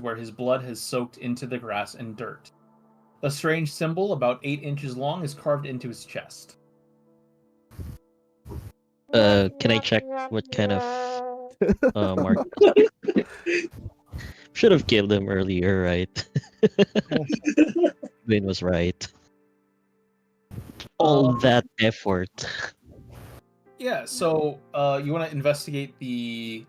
where his blood has soaked into the grass and dirt. A strange symbol about 8 inches long is carved into his chest. Can I check what kind of mark? Should have killed him earlier, right? Wayne was right. All that effort. Yeah, so you want to investigate the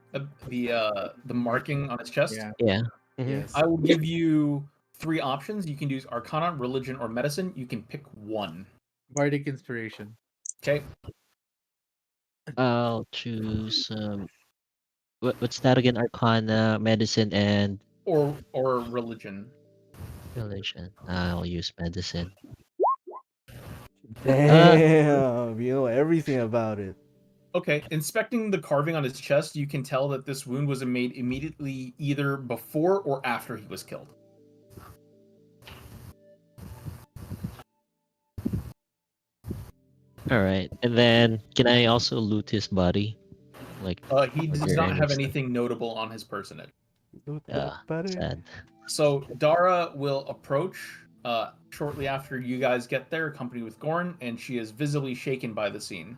marking on his chest? Yeah. Yeah. Mhm. Yes. I will give you 3 options. You can use Arcana, Religion, or Medicine. You can pick one. Bardic inspiration. Okay. I'll choose what's that again? Arcana, medicine, and Or Religion. religion. I'll use medicine. Damn, you know everything about it. Okay, inspecting the carving on his chest, you can tell that this wound was made immediately either before or after he was killed. All right, and then can I also loot his body? Like, He does there not any have stuff? anything notable on his personage. Loot that buddy. Sad. So Dara will approach shortly after you guys get there, accompanied with Goran, and she is visibly shaken by the scene.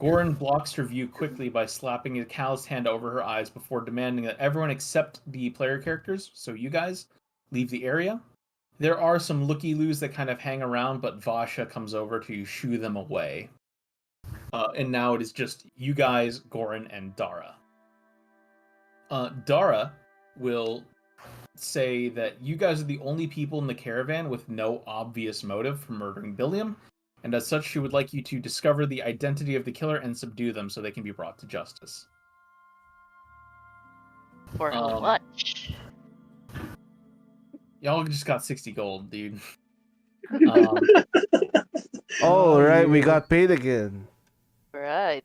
Goran blocks her view quickly by slapping a calloused hand over her eyes before demanding that everyone except the player characters, so you guys, leave the area. There are some looky-loos that kind of hang around, but Vasha comes over to shoo them away. And now it is just you guys, Goran, and Dara. Dara will say that you guys are the only people in the caravan with no obvious motive for murdering Billiam, and as such, she would like you to discover the identity of the killer and subdue them so they can be brought to justice. For how much? Y'all just got 60 gold, dude. Oh, right, we got paid again. Right.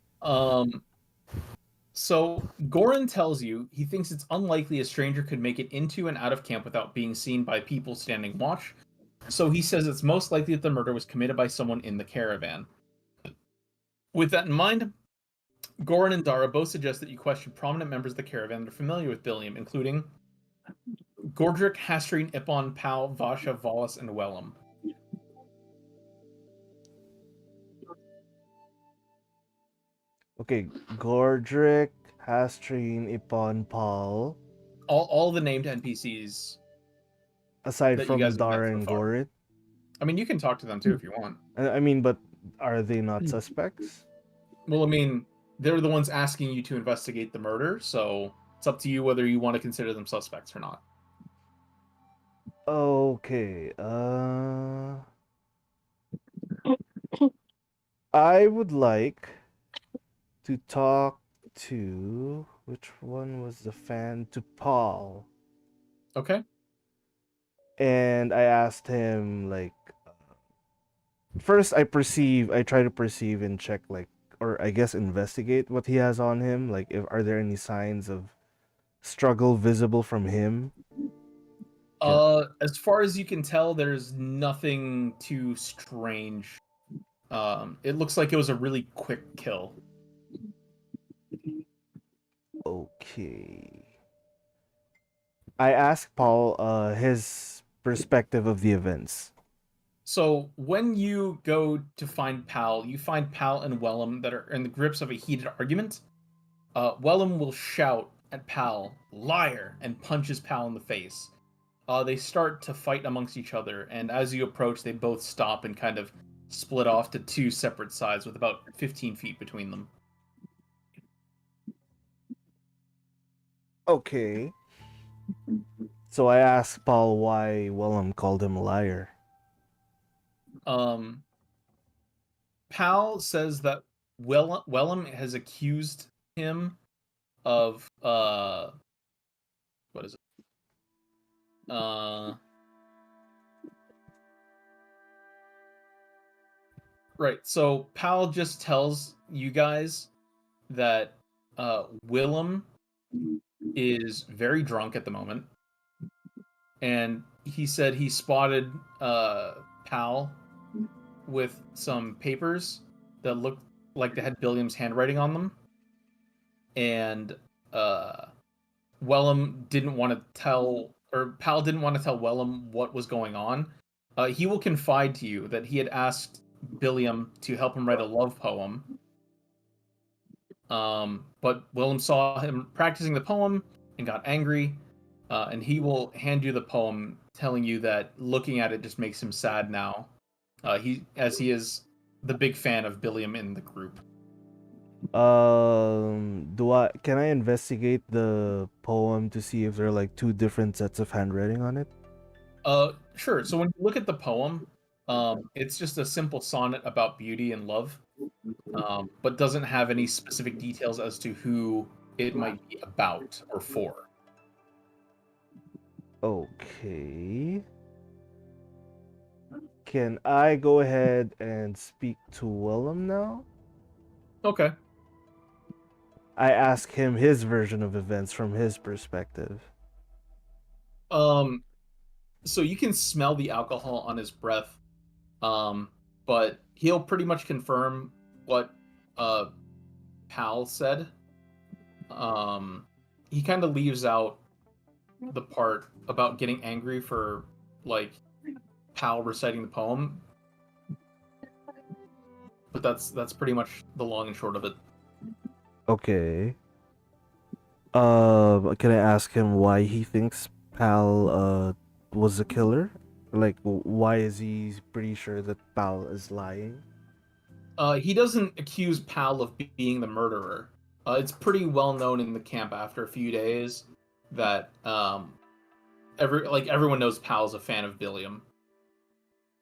So Goran tells you he thinks it's unlikely a stranger could make it into and out of camp without being seen by people standing watch. So he says it's most likely that the murder was committed by someone in the caravan. With that in mind, Goran and Dara both suggest that you question prominent members of the caravan that are familiar with Billiam, including Gordrick, Hastreen, Ippon, Pal, Vasha, Volis, and Wellum. Okay, Gordrick, Hastreen, Ippon, Paul. All the named NPCs. Aside that you from guys have met Dara so and far. Gorit. I mean, you can talk to them too if you want. I mean, but are they not suspects? Well, I mean, they're the ones asking you to investigate the murder, so it's up to you whether you want to consider them suspects or not. Okay, I would like to talk to which one was the fan? To Paul. Okay. And I asked him like first I try to perceive and check like or I guess investigate what he has on him, like if are there any signs of struggle visible from him? As far as you can tell, there's nothing too strange. It looks like it was a really quick kill. Okay. I asked Paul his perspective of the events. So when you go to find Pal, you find Pal and Wellum that are in the grips of a heated argument. Wellum will shout at Pal, "Liar!" and punches Pal in the face. They start to fight amongst each other, and as you approach, they both stop and kind of split off to two separate sides with about 15 feet between them. Okay. So I asked Paul why Wellum called him a liar. Pal says that Wellum has accused him of what is it? Right. So Pal just tells you guys that Willem is very drunk at the moment, and he said he spotted Pal with some papers that looked like they had Billiam's handwriting on them, and Wellum didn't want to tell or Pal didn't want to tell Wellum what was going on, he will confide to you that he had asked Billiam to help him write a love poem. But Wellum saw him practicing the poem and got angry, and he will hand you the poem, telling you that looking at it just makes him sad now. He is the big fan of Billiam in the group. Can I investigate the poem to see if there are like two different sets of handwriting on it? Sure. So when you look at the poem, it's just a simple sonnet about beauty and love, but doesn't have any specific details as to who it might be about or for. Okay. Can I go ahead and speak to Willem now? Okay. I ask him his version of events from his perspective. So you can smell the alcohol on his breath, but he'll pretty much confirm what Pal said. He kind of leaves out the part about getting angry for like Pal reciting the poem, but that's pretty much the long and short of it. Okay. Can I ask him why he thinks Pal was a killer? Like, why is he pretty sure that Pal is lying? He doesn't accuse Pal of being the murderer. It's pretty well known in the camp after a few days that everyone knows Pal's a fan of Billiam.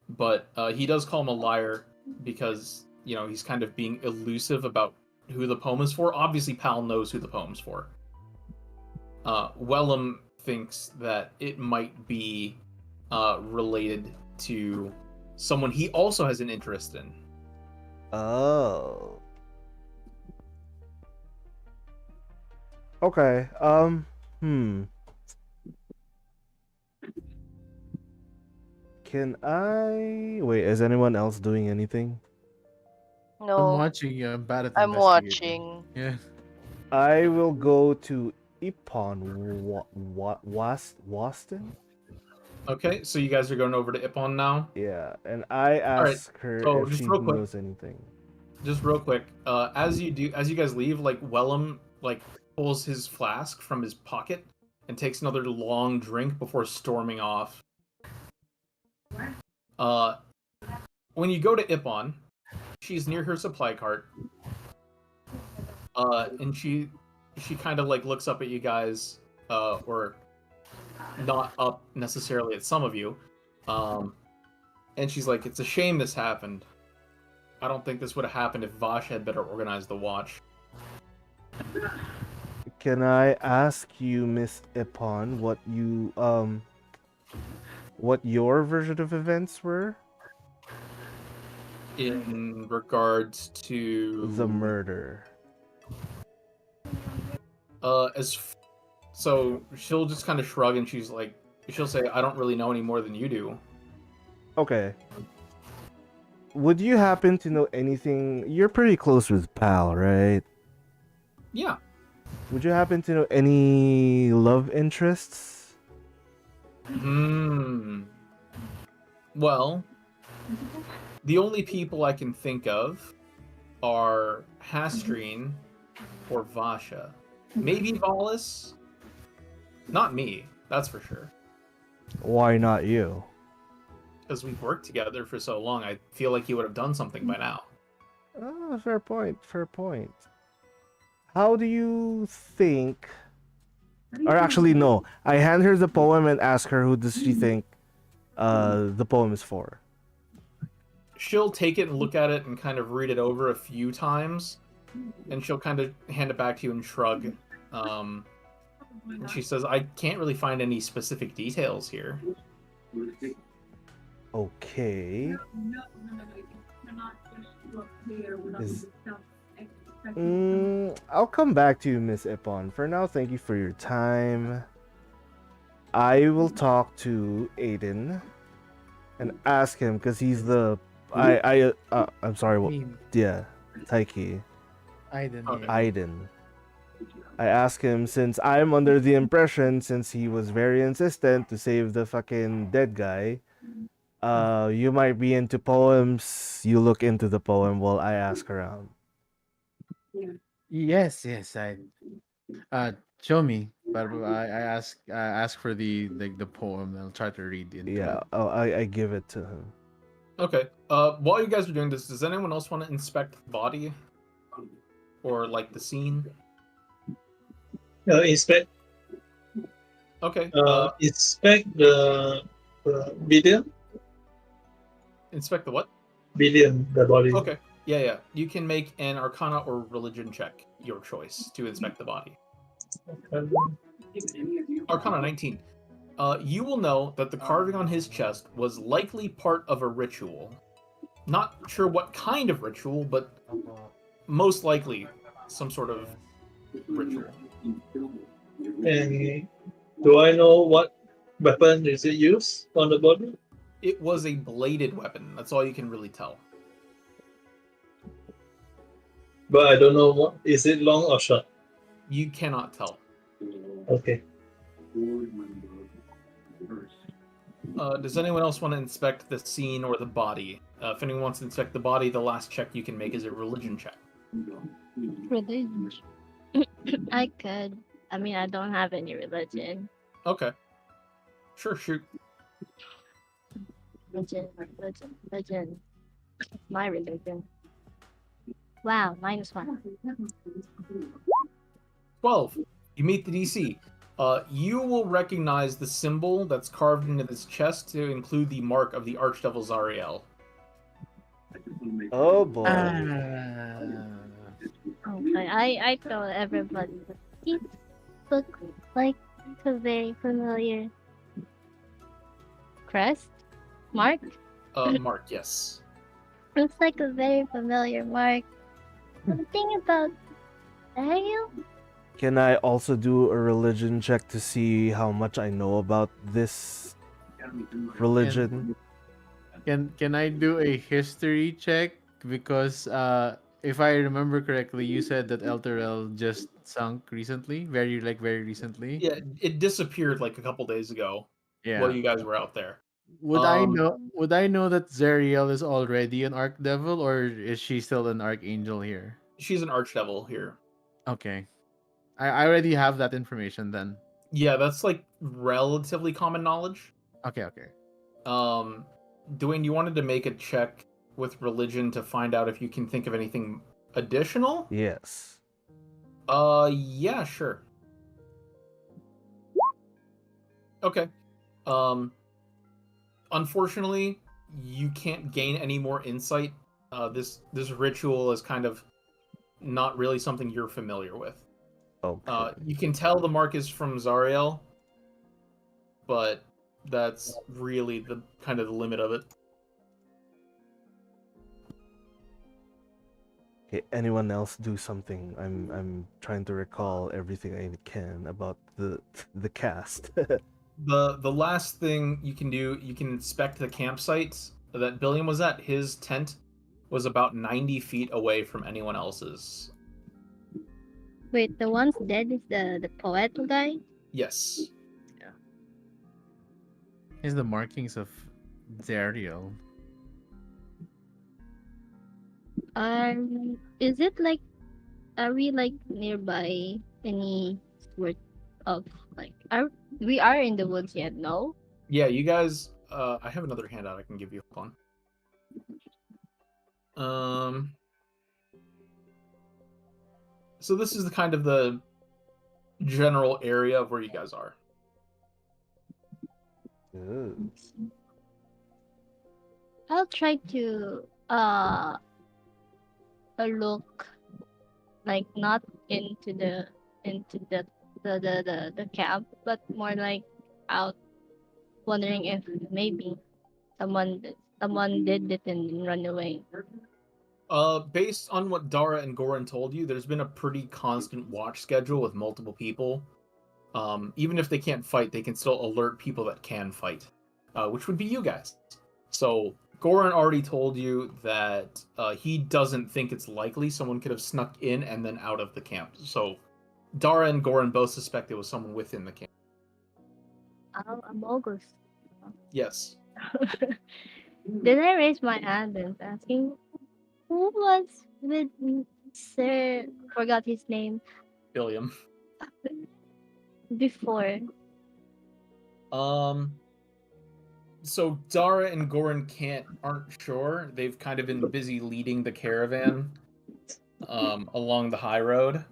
But he does call him a liar because, you know, he's kind of being elusive about who the poem is for. Obviously, Pal knows who the poem's for. Wellum thinks that it might be related to someone he also has an interest in. Oh. Okay. Can I wait? Is anyone else doing anything? I'm No, watching. I'm bad at I'm investigating. watching. Yeah. I will go to Ippon Waston. Okay, so you guys are going over to Ippon now. Yeah, and I ask her so if just she real quick. knows anything. Just real quick, as you guys leave, like Wellum pulls his flask from his pocket and takes another long drink before storming off. When you go to Ippon, she's near her supply cart. And she kind of like looks up at you guys, or not up necessarily at some of you, and she's like, "It's a shame this happened. I don't think this would have happened if Vash had better organized the watch." Can I ask you, Miss Ippon, what your version of events were? In regards to The murder. So she'll just kind of shrug and she'll say, "I don't really know any more than you do." Okay. Would you happen to know anything? You're pretty close with Pal, right? Yeah. Would you happen to know any love interests? Well, the only people I can think of are Hastreen or Vasha. Maybe Valis. Not me, that's for sure. Why not you? Because we've worked together for so long, I feel like you would have done something by now. Oh, fair point, fair point. How do you think... Or actually, no. I hand her the poem and ask her who does she think the poem is for. She'll take it and look at it and kind of read it over a few times, and she'll kind of hand it back to you and shrug. And she says, "I can't really find any specific details here." Okay. I'll come back to you, Miss Ippon. For now, thank you for your time. I will talk to Aiden and ask him because he's the I'm sorry. What? Meme. Yeah, Taiki. Aiden. Okay. Yeah. Aiden. I ask him, since I'm under the impression, since he was very insistent to save the fucking dead guy, you might be into poems. You look into the poem while I ask around. Yes, yes. Show me. But I ask for the poem. I'll try to read into Yeah, it. I give it to him. Okay. While you guys are doing this, does anyone else want to inspect the body or like the scene? Inspect Okay. inspect the billion Inspect the what? billion the body. Okay. Yeah. You can make an Arcana or Religion check, your choice, to inspect the body. Arcana 19. You will know that the carving on his chest was likely part of a ritual. Not sure what kind of ritual, but most likely some sort of ritual. And do I know what weapon is it used on the body? It was a bladed weapon. That's all you can really tell. But I don't know what is it, long or short. You cannot tell. Okay. Does anyone else want to inspect the scene or the body? If anyone wants to inspect the body, the last check you can make is a religion check. Religion. I could. I mean, I don't have any religion. Okay. Sure, shoot. Religion. My religion. Wow, -1. 12. You meet the DC. You will recognize the symbol that's carved into this chest to include the mark of the Archdevil Zariel. Oh boy. Okay, I told everybody that he looks like a very familiar crest mark. Mark, yes. Looks like a very familiar mark. Something about Ariel? Can I also do a religion check to see how much I know about this religion? Can I do a history check? Because if I remember correctly, you said that Elturel just sunk recently, very recently. Yeah, it disappeared like a couple days ago Yeah. while you guys were out there. Would I know that Zariel is already an Archdevil, or is she still an Archangel here? She's an Archdevil here. Okay. I already have that information then. Yeah, that's like relatively common knowledge. Okay. Dwayne, you wanted to make a check with religion to find out if you can think of anything additional? Yes. Yeah, sure. Okay. Unfortunately, you can't gain any more insight. This ritual is kind of not really something you're familiar with. Okay. You can tell the mark is from Zariel, but that's really the kind of the limit of it. Okay, anyone else do something? I'm trying to recall everything I can about the cast. The last thing you can do, you can inspect the campsite that Billiam was at. His tent was about 90 feet away from anyone else's. Wait, the one's dead is the poet guy? Yes. Is the markings of Zariel. Is it like, are we like nearby any sort of like, we are in the woods yet? No. Yeah, you guys. I have another handout I can give you. Hold on. So this is the kind of the general area of where you guys are. Ooh. I'll try to look like not into the camp, but more like out, wondering if maybe someone did it and run away. Based on what Dara and Goran told you, there's been a pretty constant watch schedule with multiple people. Even if they can't fight, they can still alert people that can fight, which would be you guys. So Goran already told you that he doesn't think it's likely someone could have snuck in and then out of the camp. So Dara and Goran both suspect it was someone within the camp. Oh, I'm August. Yes. Then I raised my hand and asking, who was with Sir? Forgot his name Billiam. before. So Dara and Goran aren't sure. They've kind of been busy leading the caravan along the high road.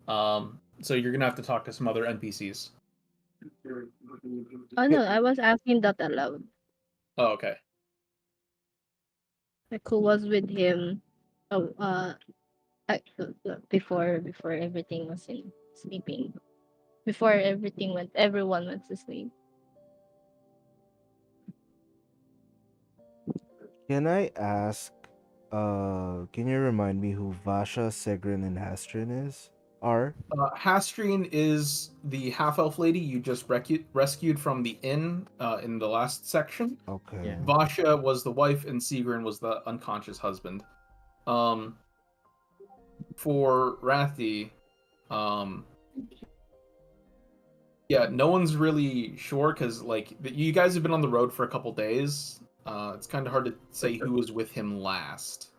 So you're gonna have to talk to some other NPCs. Oh no, I was asking that aloud. Oh, okay. Like who was with him? Oh, before everything was in sleeping. Before everyone went to sleep. Can I ask? Can you remind me who Vasha, Segrin, and Hastrin are? Hastrian is the half-elf lady you just rescued from the inn in the last section. Okay. Yeah. Vasha was the wife, and Sigrun was the unconscious husband. For Rathi, yeah, no one's really sure because like you guys have been on the road for a couple days. It's kind of hard to say who was with him last.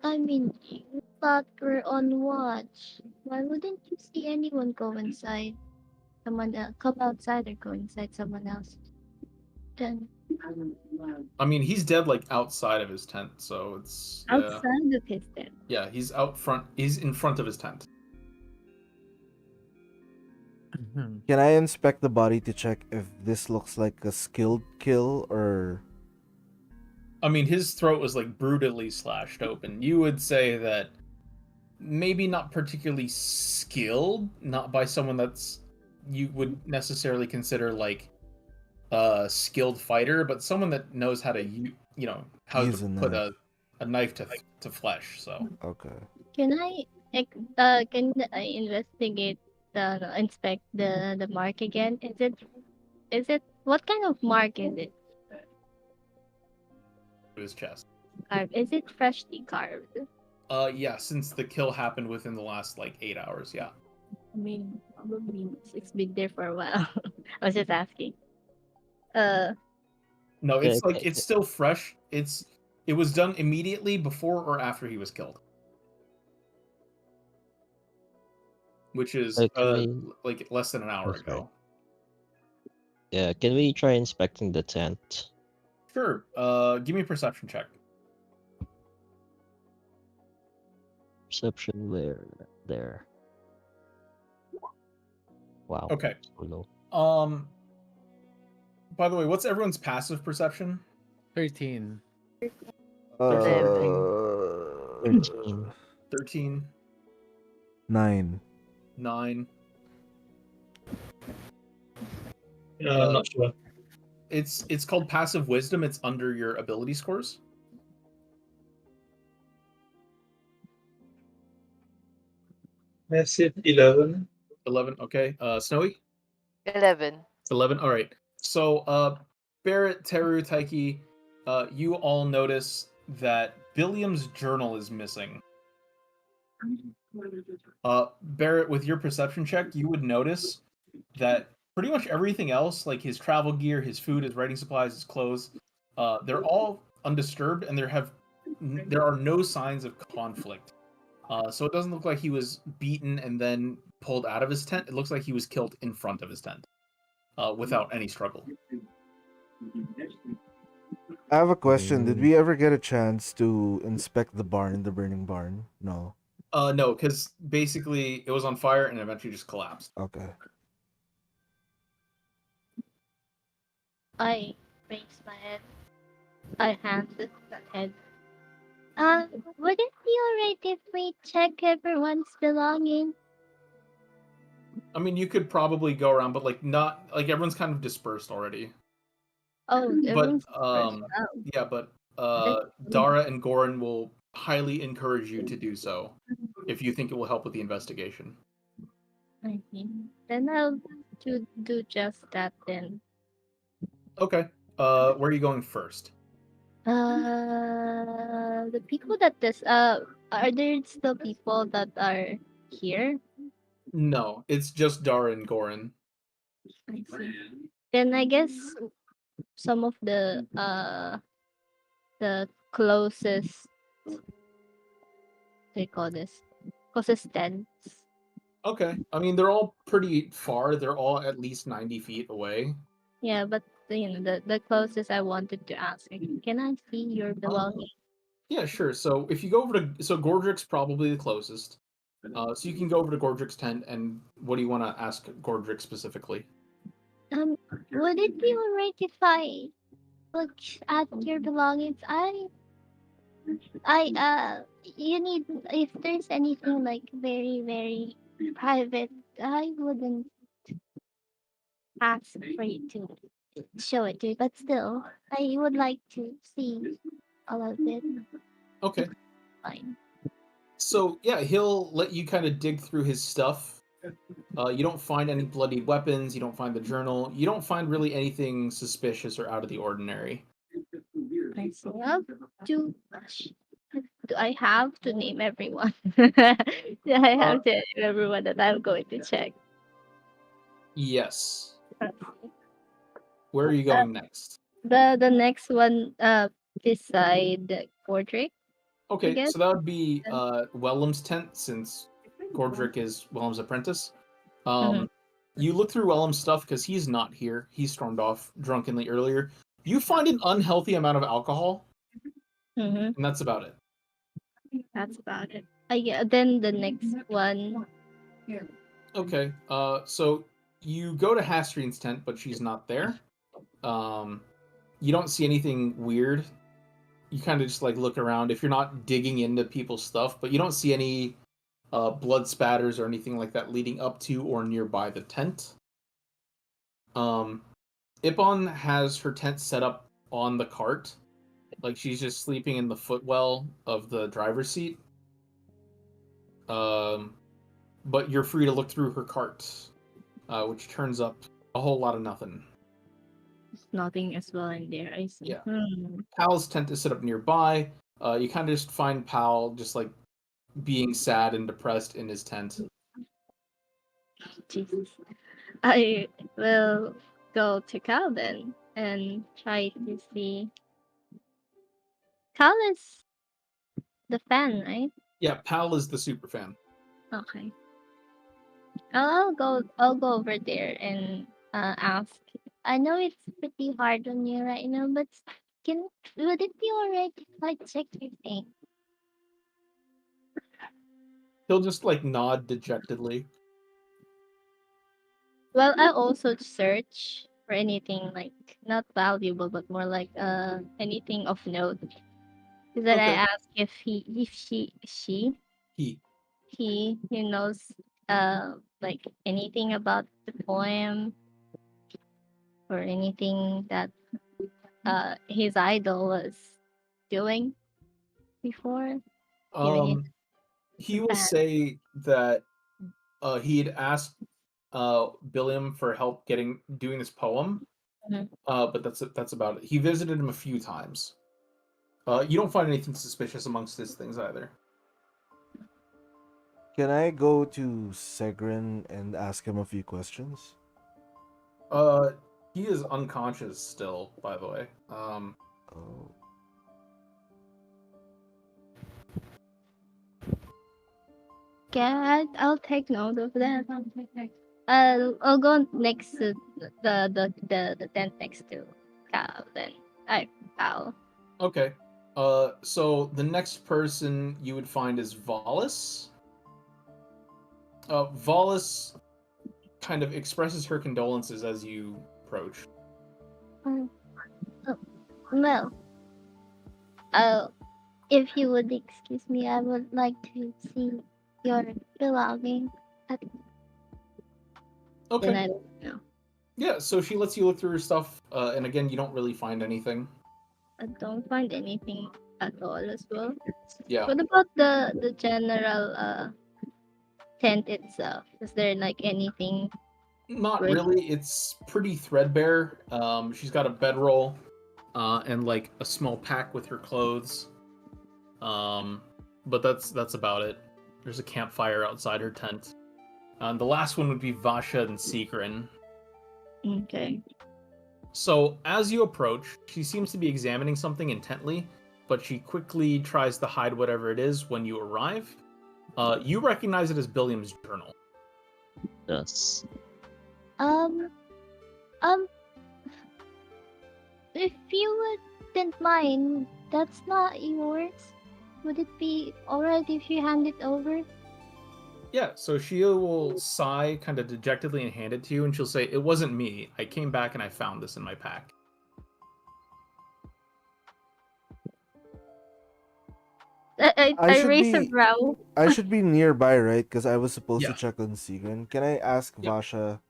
I mean, you thought we're on watch. Why wouldn't you see anyone go inside? Someone else, come outside or go inside someone else. Then I mean, he's dead like outside of his tent, so it's outside of his tent. yeah, he's out front. He's in front of his tent. Can I inspect the body to check if this looks like a skilled kill or? I mean, his throat was like brutally slashed open. You would say that maybe not particularly skilled, not by someone that's you would necessarily consider like a skilled fighter, but someone that knows how to how Use to a put knife. a knife to flesh. So Okay. Can I investigate inspect the mark again? Is it what kind of mark is it? to his chest. Carved? Is it freshly carved? Yeah, since the kill happened within the last like 8 hours, yeah. I mean, probably it's been there for a while. I was just asking. No, it's like Okay. it's still fresh. It was done immediately before or after he was killed. Which is Okay. like less than an hour That's ago. Yeah, can we try inspecting the tent? Sure. Give me a perception check. Perception where there. Wow. Okay. So low. By the way, what's everyone's passive perception? 13. 13. 13, 9. 9. I'm not sure. It's called passive wisdom. It's under your ability scores. Massive 11. 11. Okay. Snowy. 11. 11. All right. So, Barrett, Teru, Taiki, you all notice that Billiam's journal is missing. Barrett, with your perception check, you would notice that pretty much everything else, like his travel gear, his food, his writing supplies, his clothes, they're all undisturbed, and there are no signs of conflict. So it doesn't look like he was beaten and then pulled out of his tent. It looks like he was killed in front of his tent, without any struggle. I have a question. Did we ever get a chance to inspect the burning barn? No. No, because basically it was on fire and eventually just collapsed. Okay. I raise my head. I hand that head. Would it be alright if we check everyone's belongings? I mean, you could probably go around, but like not like everyone's kind of dispersed already. Oh, But everyone's dispersed. yeah, but Dara and Goran will highly encourage you to do so if you think it will help with the investigation. I see. Then I'll do just that then. Okay. Where are you going first? The people that this are there still people that are here? No, it's just Dara and Goran. I see. Then I guess some of the closest what do you call this? Closest tents. Okay. I mean, they're all pretty far. They're all at least 90 feet away. Yeah, but the closest I wanted to ask. Can I see your belongings? Yeah, sure. So if you go over to Gordrick's probably the closest. So you can go over to Gordrick's tent, and what do you want to ask Gordrick specifically? Would it be alright if I look at your belongings? You need if there's anything like very very private, I wouldn't ask for you to show it to me, but still, I would like to see all of it. Okay. Fine. So yeah, he'll let you kind of dig through his stuff. You don't find any bloody weapons. You don't find the journal. You don't find really anything suspicious or out of the ordinary. I see. Do I have to name everyone? Do I have to name everyone that I'm going to check? Yes. Where are you going next? The next one beside Gordrick. Okay, guess- so that would be Wellum's tent, since Gordrick is Wellum's apprentice. You look through Wellum's stuff because he's not here. He stormed off drunkenly earlier. You find an unhealthy amount of alcohol, Mm-hmm. and that's about it. That's about it. Yeah, then the next one. Okay, so you go to Hastrian's tent, but she's not there. You don't see anything weird. You kind of just like look around if you're not digging into people's stuff, but you don't see any blood spatters or anything like that leading up to or nearby the tent. Ippon has her tent set up on the cart, like she's just sleeping in the footwell of the driver's seat. But you're free to look through her cart, which turns up a whole lot of nothing. Nothing as well in there. I see. Yeah. Pal's tent is set up nearby. You kind of just find Pal just like being sad and depressed in his tent. Jesus. I will go to Cal then and try to see. Cal is the fan, right? Yeah, Pal is the super fan. Okay. I'll go over there and ask. I know it's pretty hard on you right now, but would it be alright if I check your thing? He'll just like nod dejectedly. Well, I also search for anything like not valuable, but more like anything of note. Because then I Okay. ask if he knows like anything about the poem or anything that his idol was doing before. He will say that he had asked Billiam for help doing this poem, but that's about it. He visited him a few times. You don't find anything suspicious amongst his things either. Can I go to Segrin and ask him a few questions? He is unconscious still, by the way. Oh. Yeah, I'll take note of that. I'll go next to the tent next to Cal then. Cal. Okay. So the next person you would find is Volis. Volis kind of expresses her condolences as you approach. Well, if you would excuse me, I would like to see your belongings. Okay. Then I don't know. Yeah, so she lets you look through her stuff, and again, you don't really find anything. I don't find anything at all as well. Yeah. What about the general tent itself? Is there like anything? Not Right. really. It's pretty threadbare. She's got a bedroll, and like a small pack with her clothes. But that's about it. There's a campfire outside her tent. The last one would be Vasha and Seegrin. Okay. So as you approach, she seems to be examining something intently, but she quickly tries to hide whatever it is when you arrive. You recognize it as Billiam's journal. Yes. Um, um, if you wouldn't mind, that's not yours. Would it be alright if you hand it over? Yeah, so she will sigh kind of dejectedly and hand it to you, and she'll say, "It wasn't me. I came back and I found this in my pack." I raise a brow. I should be nearby, right? Because I was supposed to Yeah. check on Seegrin. Can I ask Yep. Vasha?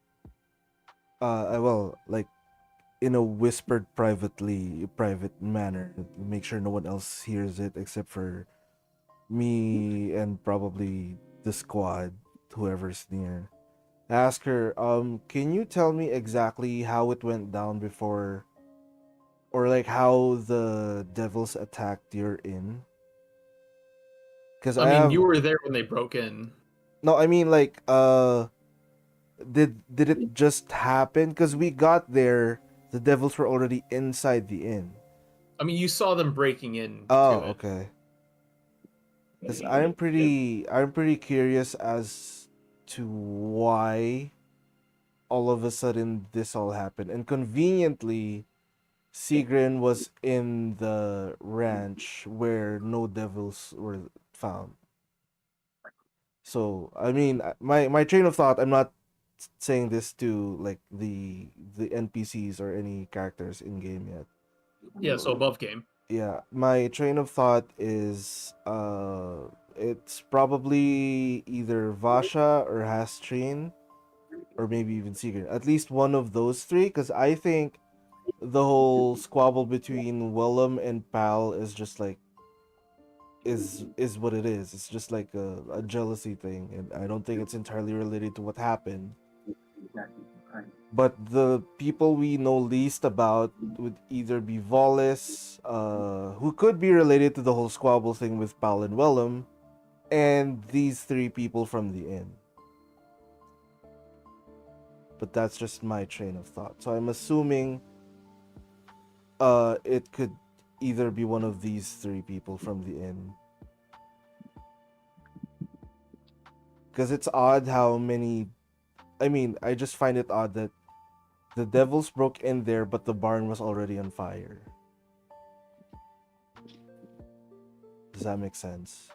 Well, like in a whispered, private manner, make sure no one else hears it except for me and probably the squad, whoever's near. Ask her, can you tell me exactly how it went down before, or like how the devils attacked your inn? Because I mean, you were there when they broke in. no, I mean like did it just happen? Because we got there, the devils were already inside the inn. I mean, you saw them breaking in. Oh, to it. okay. Because I'm pretty curious as to why all of a sudden this all happened. And conveniently, Seegrin was in the ranch where no devils were found. So I mean, my train of thought. I'm not saying this to like the NPCs or any characters in game yet. Yeah, so above game. Yeah, my train of thought is it's probably either Vasha or Hastrin or maybe even Seeger. At least one of those three, because I think the whole squabble between Willem and Pal is just like is what it is. It's just like a jealousy thing, and I don't think it's entirely related to what happened. But the people we know least about would either be Volis, who could be related to the whole squabble thing with Pal and Willem, and these three people from the inn. But that's just my train of thought. So I'm assuming it could either be one of these three people from the inn. Because it's odd how many... I mean, I just find it odd that the devils broke in there, but the barn was already on fire. Does that make sense?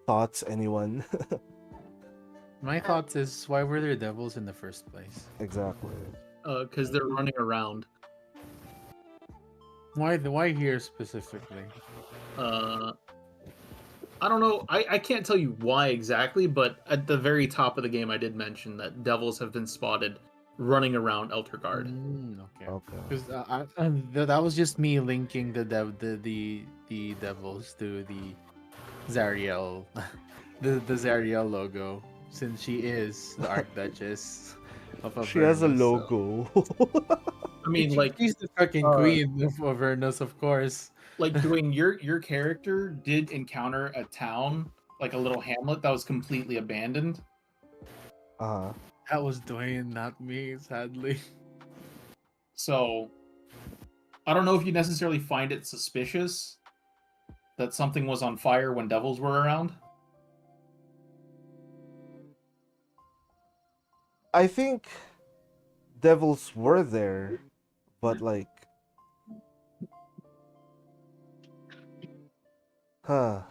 Thoughts, anyone? My thoughts is, why were there devils in the first place? Exactly. Because they're running around. Why here specifically? I don't know. I can't tell you why exactly, but at the very top of the game, I did mention that devils have been spotted running around Eltergard. Okay. Okay. Because that was just me linking the devils to the Zariel, the Zariel logo, since she is the Archduchess of Avernus. She has a so- logo. I mean, like, she's the fucking queen of Avernus, of course. like Dwayne, your character did encounter a town, like a little hamlet that was completely abandoned. Uh-huh. That was Dwayne, not me, sadly. So I don't know if you necessarily find it suspicious that something was on fire when devils were around. I think devils were there, but like... Huh.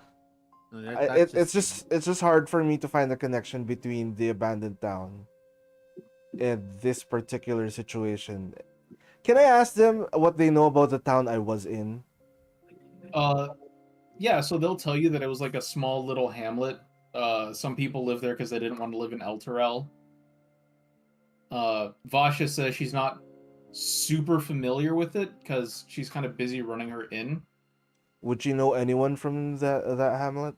It's just hard for me to find a connection between the abandoned town and this particular situation. Can I ask them what they know about the town I was in? Yeah, so they'll tell you that it was like a small little hamlet. Some people live there because they didn't want to live in Elturel. Vasha says she's not super familiar with it because she's kind of busy running her inn. Would you know anyone from that hamlet?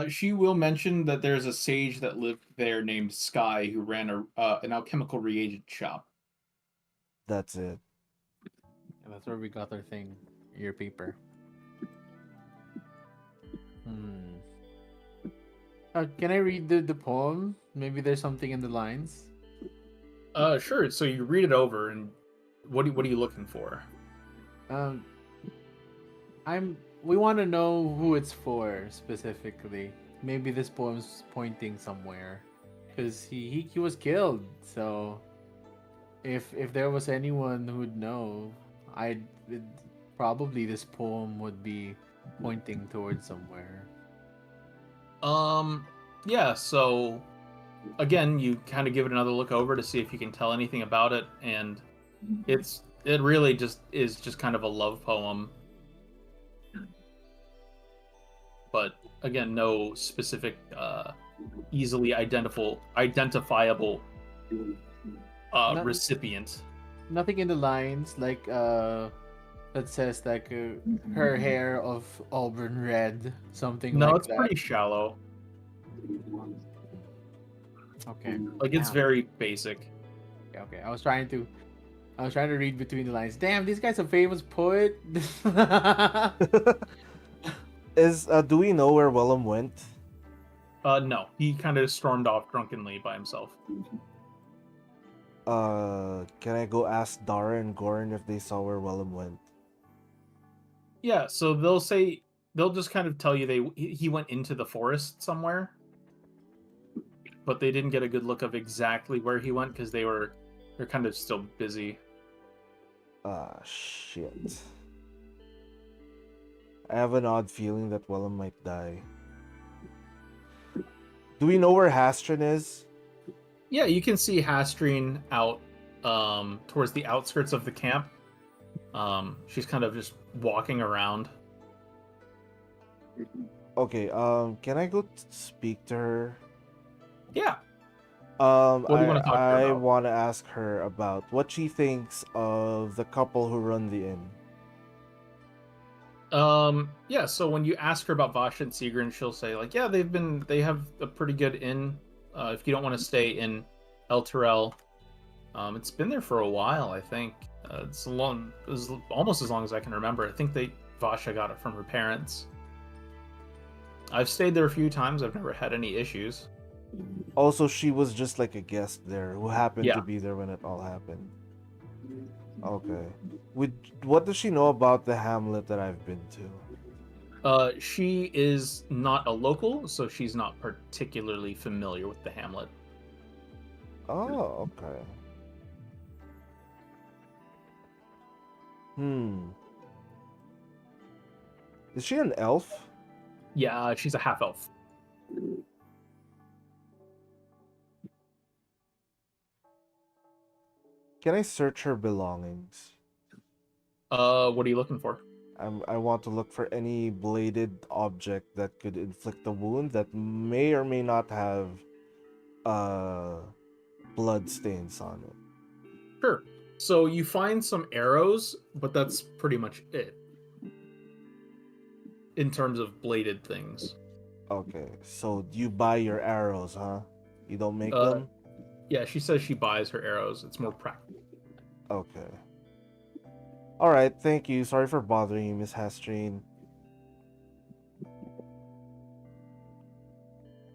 She will mention that there's a sage that lived there named Sky who ran an alchemical reagent shop. That's it. And that's where we got our thing. Your paper. Can I read the poem? Maybe there's something in the lines. Sure. So you read it over, and what are you looking for? Um, we want to know who it's for specifically. Maybe this poem's pointing somewhere, because he was killed. So if there was anyone who'd know, probably this poem would be pointing towards somewhere. Yeah. So again, you kind of give it another look over to see if you can tell anything about it, and it really just is just kind of a love poem. But again, no specific, easily identifiable recipient. Nothing in the lines like that says like her hair of auburn red, something No, like it's that. pretty shallow. Okay. Like it's Damn. very basic. Okay. I was trying to read between the lines. Damn, this guy's a famous poet. Do we know where Willem went? No, he kind of stormed off drunkenly by himself. Can I go ask Dara and Goran if they saw where Willem went? Yeah, so they'll just kind of tell you he went into the forest somewhere, but they didn't get a good look of exactly where he went because they're kind of still busy. Shit. I have an odd feeling that Willem might die. Do we know where Hastrin is? Yeah, you can see Hastreen out towards the outskirts of the camp. She's kind of just walking around. Okay, can I go speak to her? Yeah. What do you wanna talk to her I about? want to ask her about what she thinks of the couple who run the inn. Yeah, so when you ask her about Vasha and Sigurd, she'll say like, yeah, they have a pretty good inn. If you don't want to stay in El Terrell, it's been there for a while, I think. It's almost as long as I can remember. I think Vasha got it from her parents. I've stayed there a few times. I've never had any issues. Also, she was just like a guest there who happened Yeah. to be there when it all happened. Okay. What does she know about the hamlet that I've been to? She is not a local, so she's not particularly familiar with the hamlet. Oh, okay. Is she an elf? Yeah, she's a half elf. Can I search her belongings? What are you looking for? I want to look for any bladed object that could inflict a wound that may or may not have blood stains on it. Sure. So you find some arrows, but that's pretty much it. In terms of bladed things. Okay, so you buy your arrows, huh? You don't make Uh, them? Yeah, she says she buys her arrows. It's more practical. Okay. Alright, thank you. Sorry for bothering you, Miss Hastreen.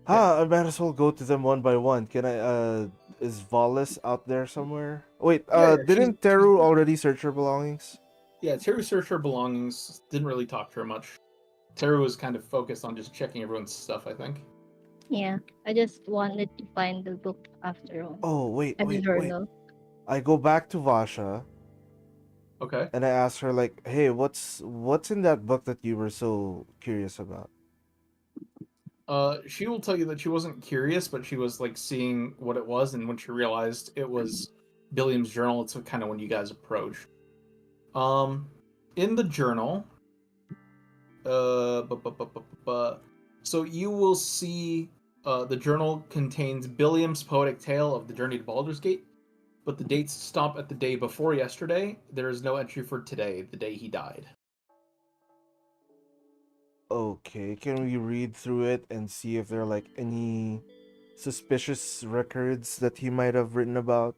I might as well go to them one by one. Can I, is Volis out there somewhere? Wait, Yeah, didn't Teru already search her belongings? Yeah, Teru searched her belongings. Didn't really talk to her much. Teru was kind of focused on just checking everyone's stuff, I think. Yeah, I just wanted to find the book after all. Oh, wait. And the journal. I go back to Vasha Okay. and I ask her like, "Hey, what's in that book that you were so curious about?" She will tell you that she wasn't curious, but she was like seeing what it was, and when she realized it was Billiam's journal, it's kind of when you guys approach. In the journal, so you will see the journal contains Billiam's poetic tale of the journey to Baldur's Gate, but the dates stop at the day before yesterday. There is no entry for today, the day he died. Okay, can we read through it and see if there are like any suspicious records that he might have written about?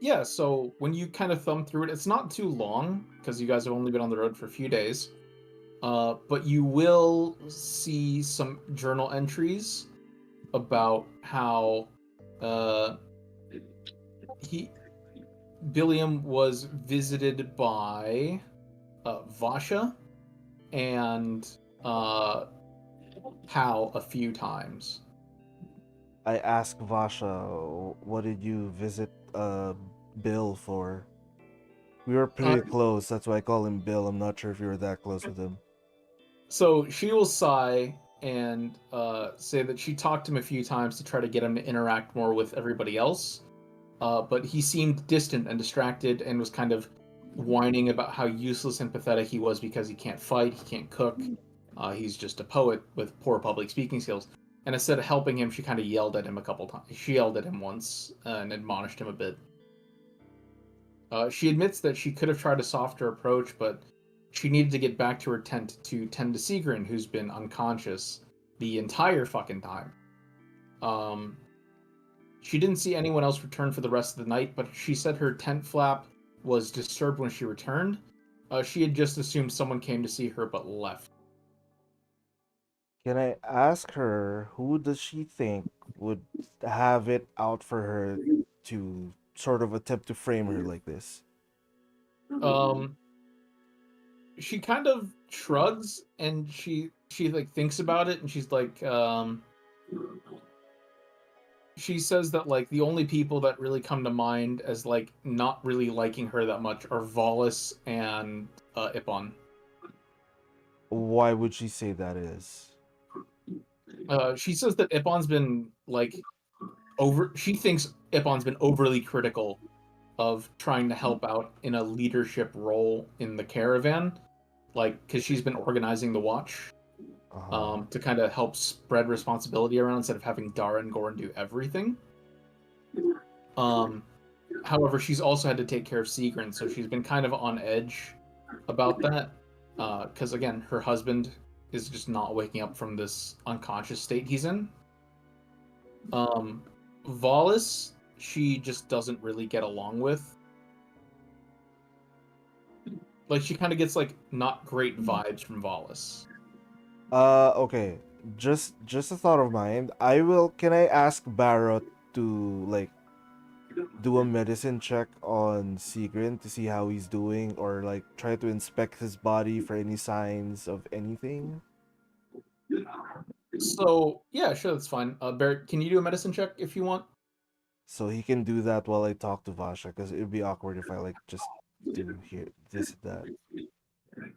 Yeah, so when you kind of thumb through it, it's not too long because you guys have only been on the road for a few days. But you will see some journal entries about how uh, he Billiam was visited by Vasha and Pal a few times. I asked Vasha, what did you visit Bill for? We were pretty close, that's why I call him Bill. I'm not sure if you were that close with him. So she will sigh and say that she talked to him a few times to try to get him to interact more with everybody else. But he seemed distant and distracted and was kind of whining about how useless and pathetic he was because he can't fight, he can't cook. He's just a poet with poor public speaking skills. And instead of helping him, she kind of yelled at him a couple times. She yelled at him once and admonished him a bit. She admits that she could have tried a softer approach, but she needed to get back to her tent to tend to Sigrin, who's been unconscious the entire fucking time. She didn't see anyone else return for the rest of the night, but she said her tent flap was disturbed when she returned. She had just assumed someone came to see her but left. Can I ask her who does she think would have it out for her to sort of attempt to frame her like this? She kind of shrugs and she like thinks about it and she's like, she says that like the only people that really come to mind as like not really liking her that much are Volis and Ippon. Why would she say that is? She says that Ippon's been like she thinks Ippon's been overly critical of trying to help out in a leadership role in the caravan, like because she's been organizing the watch to kind of help spread responsibility around instead of having Dara and Goran do everything. However, she's also had to take care of Sigrin, so she's been kind of on edge about that because again, her husband is just not waking up from this unconscious state he's in. Volis, she just doesn't really get along with. Like, she kind of gets, like, not great vibes from Volis. Okay. Just a thought of mine. Can I ask Barrett to, like, do a medicine check on Sigrin to see how he's doing, or, like, try to inspect his body for any signs of anything? So, yeah, sure, that's fine. Barrett, can you do a medicine check if you want? So he can do that while I talk to Vasha, because it'd be awkward if I, like, just do this, that.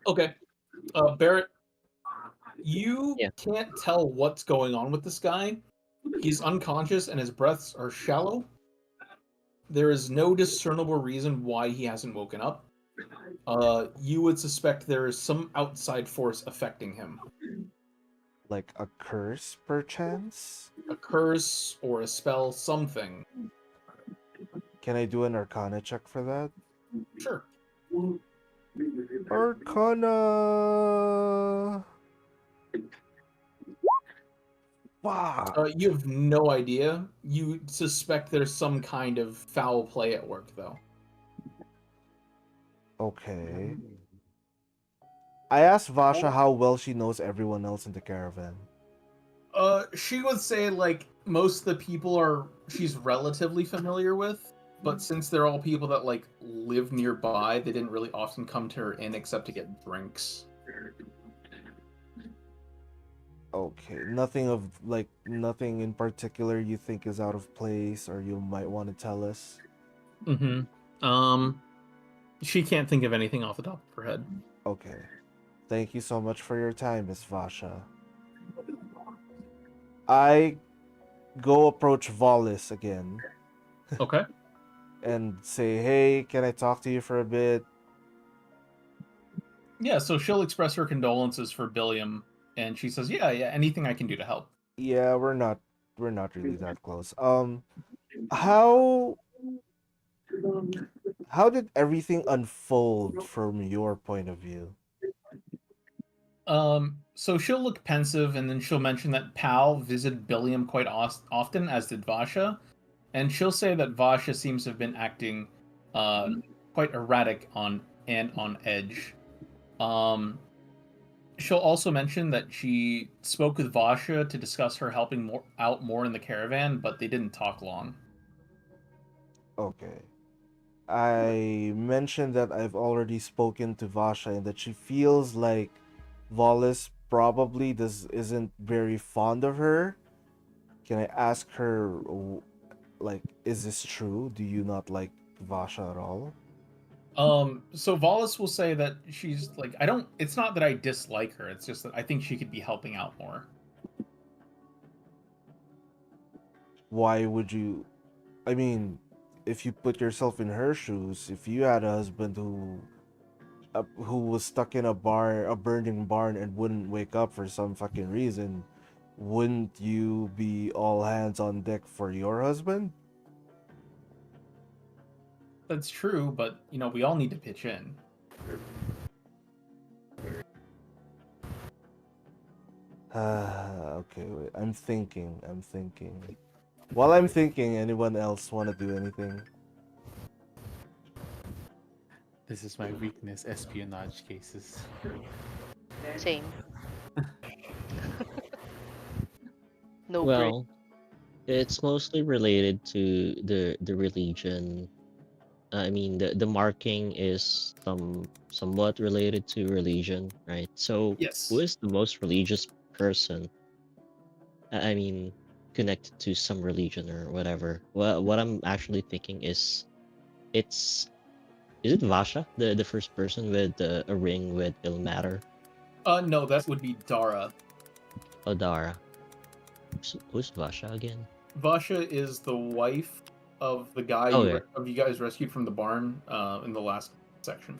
Okay. Barrett, you Yeah. can't tell what's going on with this guy. He's unconscious and his breaths are shallow. There is no discernible reason why he hasn't woken up. You would suspect there is some outside force affecting him. Like a curse, perchance? A curse or a spell, something. Can I do an Arcana check for that? Sure. Arcana! Fuck! You have no idea. You suspect there's some kind of foul play at work, though. Okay. I asked Vasha how well she knows everyone else in the caravan. She would say, like, most of the people she's relatively familiar with, but since they're all people that, like, live nearby, they didn't really often come to her inn except to get drinks. Okay, nothing in particular you think is out of place or you might want to tell us? Mm-hmm. She can't think of anything off the top of her head. Okay. Thank you so much for your time, Miss Vasha. I go approach Volis again. Okay. And say, hey, can I talk to you for a bit? Yeah, so she'll express her condolences for Billiam, and she says, yeah, anything I can do to help. Yeah, we're not really that close. How did everything unfold from your point of view? So she'll look pensive, and then she'll mention that Pal visited Billiam quite often, as did Vasha. and she'll say that Vasha seems to have been acting quite erratic on edge. She'll also mention that she spoke with Vasha to discuss her helping out more in the caravan, but they didn't talk long. Okay. I mentioned that I've already spoken to Vasha and that she feels like Wallace probably isn't very fond of her. Can I ask her, like, is this true? Do you not like Vasha at all? So Wallace will say that she's like, it's not that I dislike her, it's just that I think she could be helping out more. Why would you? I mean, if you put yourself in her shoes, if you had a husband who was stuck in a burning barn, and wouldn't wake up for some fucking reason, wouldn't you be all hands on deck for your husband? That's true, but we all need to pitch in. Okay, wait. I'm thinking. While I'm thinking, anyone else want to do anything? This is my weakness, espionage cases. Same. No break. Well, it's mostly related to the religion. I mean, the marking is somewhat related to religion, right? So, Yes. who is the most religious person? I mean, connected to some religion or whatever. Well, what I'm actually thinking is it Vasha, the first person with a ring with Ilmater? No, that would be Dara. Odara. Who's Vasha again? Vasha is the wife of the guy Okay. you guys rescued from the barn in the last section.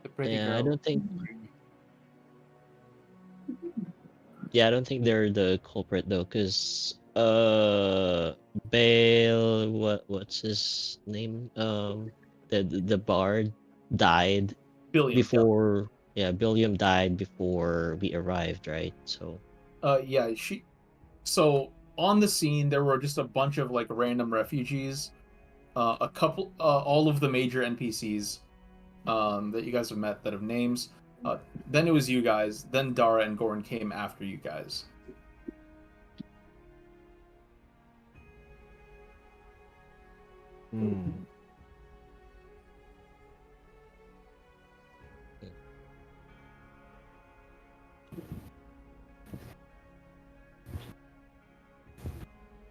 The pretty Yeah, I girl. don't think. Yeah, I don't think they're the culprit though, cause Bale, what's his name? The bard died Billiam. before. Yeah, Billiam died before we arrived, right? So. Yeah, So on the scene, there were just a bunch of like random refugees, all of the major NPCs that you guys have met that have names. Then it was you guys. Then Dara and Goran came after you guys.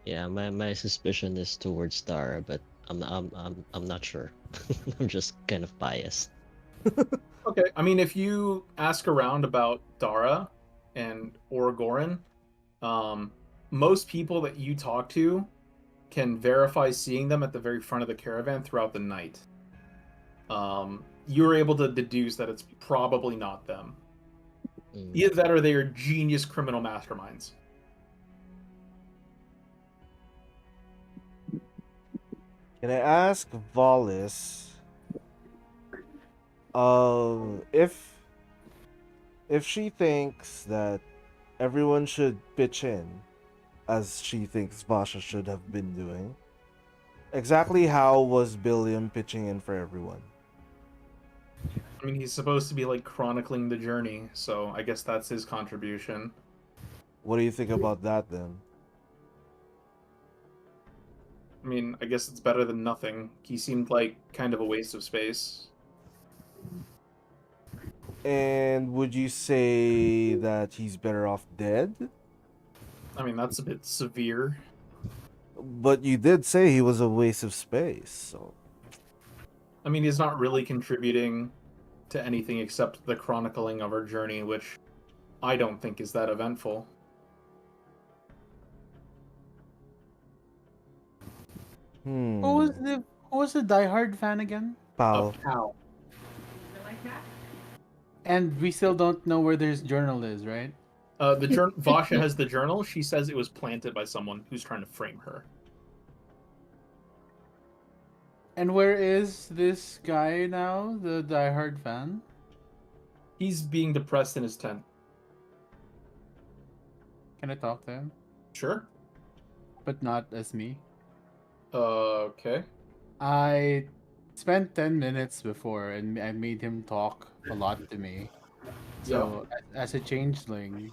Yeah, my suspicion is towards Dara, but I'm not sure. I'm just kind of biased. Okay, I mean, if you ask around about Dara or Goran, most people that you talk to can verify seeing them at the very front of the caravan throughout the night. You're able to deduce that it's probably not them. Either that or they are genius criminal masterminds. Can I ask Wallace, if she thinks that everyone should pitch in, as she thinks Vasha should have been doing, exactly how was Billiam pitching in for everyone? I mean, he's supposed to be like chronicling the journey, so I guess that's his contribution. What do you think about that then? I mean, I guess it's better than nothing. He seemed like kind of a waste of space. And would you say that he's better off dead? I mean, that's a bit severe. But you did say he was a waste of space, so... I mean, he's not really contributing to anything except the chronicling of our journey, which I don't think is that eventful. Who was the diehard fan again? Pal. How? And we still don't know where this journal is, right? Vasha has the journal. She says it was planted by someone who's trying to frame her. And where is this guy now, the diehard fan? He's being depressed in his tent. Can I talk to him? Sure. But not as me. Okay. I spent 10 minutes before and I made him talk a lot to me. So as a changeling,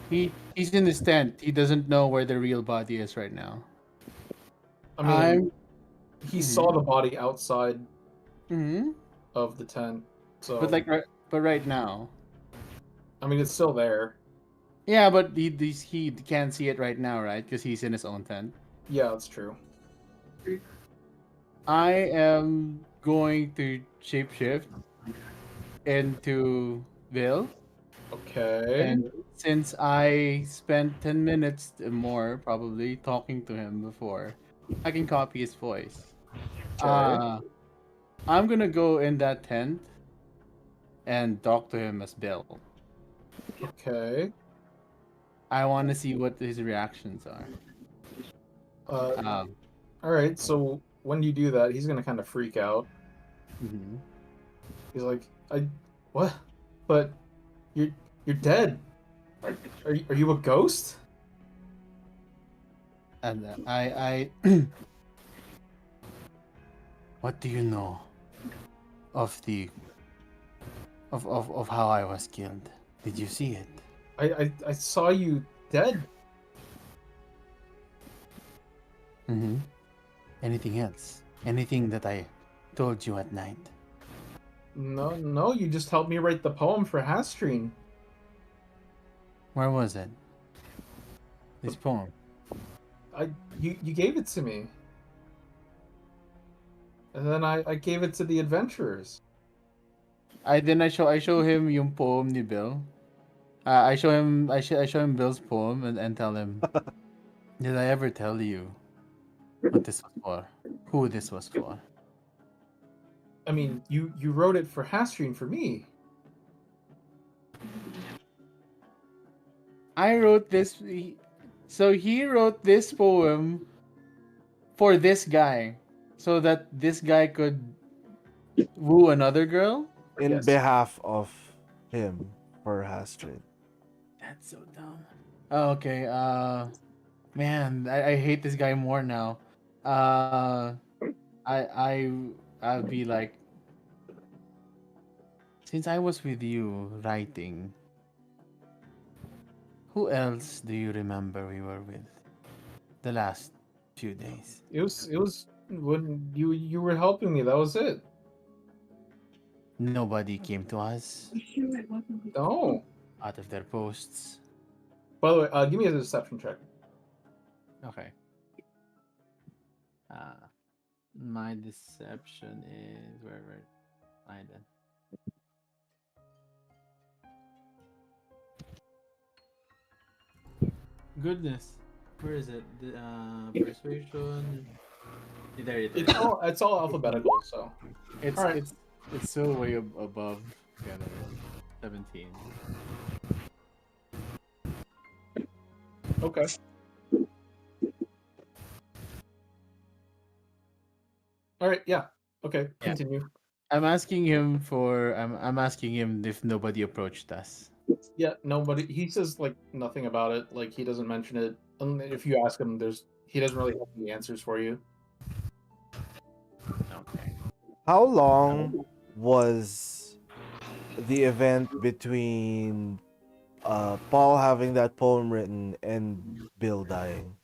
he's in his tent. He doesn't know where the real body is right now. I mean, I'm he saw the body outside hmm of the tent, so but right now. I mean, it's still there. Yeah, but he can't see it right now, right? Because he's in his own tent. Yeah, that's true. I am going to shapeshift into Bill. Okay. And since I spent 10 minutes or more probably talking to him before, I can copy his voice. Okay. I'm gonna go in that tent and talk to him as Bill. Okay. I want to see what his reactions are. Um, All right. So when you do that, he's gonna kind of freak out. mhm. He's like, what? But you're dead. Are you a ghost?" And I what do you know of the of how I was killed? Did you see it? I saw you dead. Mm-hmm. Anything else? Anything that I told you at night? No, you just helped me write the poem for Hastreen. Where was it? This poem. You gave it to me. And then I gave it to the adventurers. I show him yung poem ni Bill. I show him Bill's poem and tell him, did I ever tell you what this was for? Who this was for? I mean, you wrote it for Hastreen for me. I wrote this. So he wrote this poem for this guy, so that this guy could woo another girl. In Yes. behalf of him for Hastrid. That's so dumb. Oh, okay. Man, I hate this guy more now. Uh, I'll be like, since I was with you writing, who else do you remember we were with the last few days? It was when you were helping me. That was it. Nobody came to us No. out of their posts. By the way, give me a deception check. Okay. My deception is where I then. Goodness, where is it? The persuasion. There it is. It's all alphabetical. So It's alright. it's still way above the other one. 17. okay. All right. Yeah. Okay. Yeah. Continue. I'm asking him for I'm asking him if nobody approached us. Yeah. Nobody. He says like nothing about it. Like he doesn't mention it. And if you ask him, he doesn't really have any answers for you. Okay. How long was the event between Paul having that poem written and Bill dying?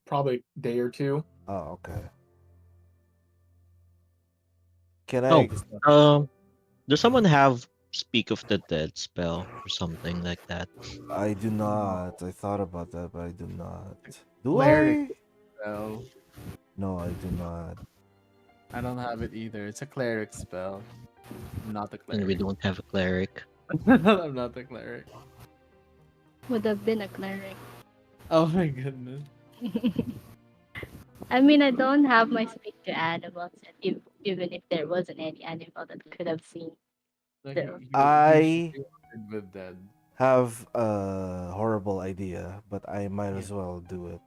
Probably a day or two. Oh, okay. Can I? Does someone have Speak of the Dead spell or something like that? I do not. I thought about that, but I do not. Do Cleric. I? So No, I do not. I don't have it either. It's a cleric spell. I'm not a And we cleric. don't have a cleric. I'm not a cleric. Would have been a cleric. Oh my goodness. I mean, I don't have my speak to animals, and even if there wasn't any animal that could have seen. Like, Yeah. I- should be honored with dead. Have a horrible idea, but I might as well do it.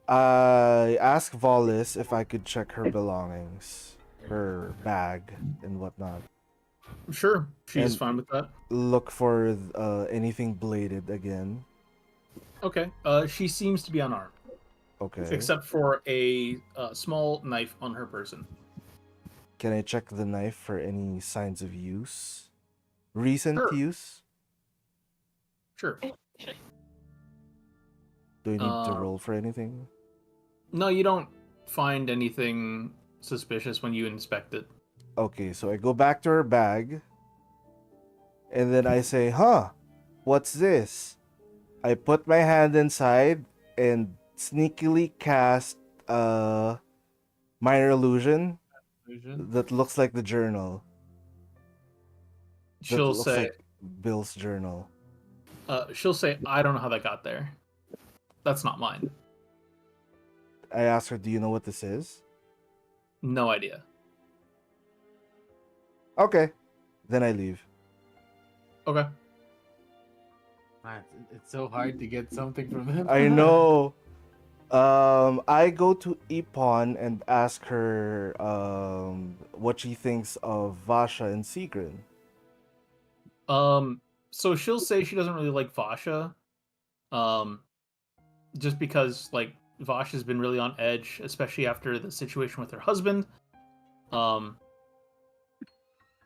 I asked Volis if I could check her belongings, her bag, and whatnot. Sure. She's And- fine with that. Look for anything bladed again. Okay. She seems to be unarmed. Okay. except for a small knife on her person. Can I check the knife for any signs of use? Recent Sure. use? Sure. Do I need to Uh, roll for anything? No, you don't find anything suspicious when you inspect it. Okay, so I go back to her bag. And then I say, huh, what's this? I put my hand inside and sneakily cast minor illusion that looks like the journal. That She'll looks say, like Bill's journal. I don't know how that got there. That's not mine. I ask her, do you know what this is? No idea. Okay. Then I leave. Okay. Man, it's so hard to get something from him. I know. I go to Ipon and ask her what she thinks of Vasha and Sigrin. So she'll say she doesn't really like Vasha. Just because like Vasha's been really on edge, especially after the situation with her husband.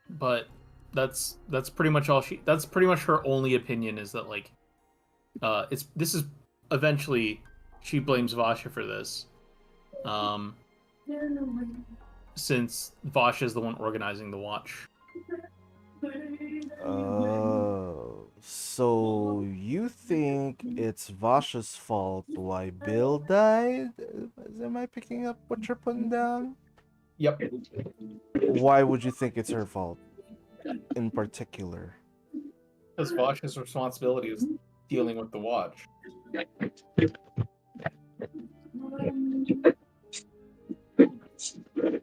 But that's pretty much all that's pretty much her only opinion is that like this is eventually she blames Vasha for this. Since Vasha is the one organizing the watch. So you think it's Vasha's fault why Bill died? Am I picking up what you're putting down? Yep. Why would you think it's her fault in particular? Because Vasha's responsibility is dealing with the watch.